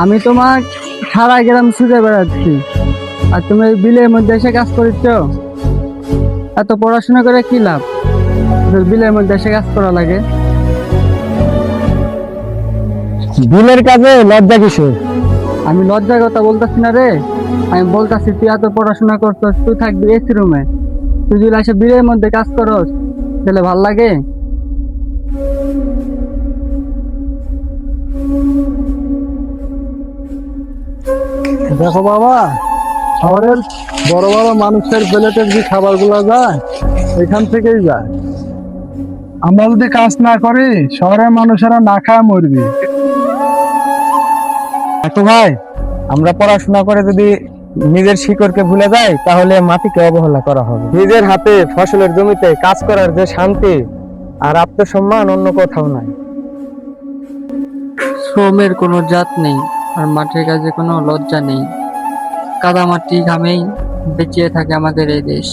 আমি তোমার সারা গ্রাম খুঁজে বেড়াচ্ছি, আর তুমি এই বিলের মধ্যে এসে কাজ করছো। এত পড়াশোনা করে কি লাভ, যদি বিলের মধ্যে এসে কাজ করা লাগে? দিনের কাজে লজ্জা কিসে? আমি লজ্জার কথা বলতেছি না রে, আমি বলতেছি তুই এত পড়াশোনা করছস, তুই থাকবি এসি রুমে, তুই যদি এসে বিলের মধ্যে কাজ করস তাহলে ভাল লাগে? দেখো বাবা, শহরের বড় বড় মানুষের প্লেটের যে খাবার গুলো যায় এখান থেকেই যায়। আমরা যদি কাজ না করি শহরের মানুষেরা না খায় মরবি। দেখো ভাই, আমরা পড়াশোনা করে যদি নিজের শিকড়কে ভুলে যাই তাহলে মাটিকে অবহেলা করা হবে। নিজের হাতে ফসলের জমিতে কাজ করার যে শান্তি আর আত্মসম্মান অন্য কোথাও নাই। শ্রমের কোনো জাত নেই, আর মাঠের কাজে কোনো লজ্জা নেই। কাদামাটি ঘামেই বেঁচে থাকে আমাদের এই দেশ।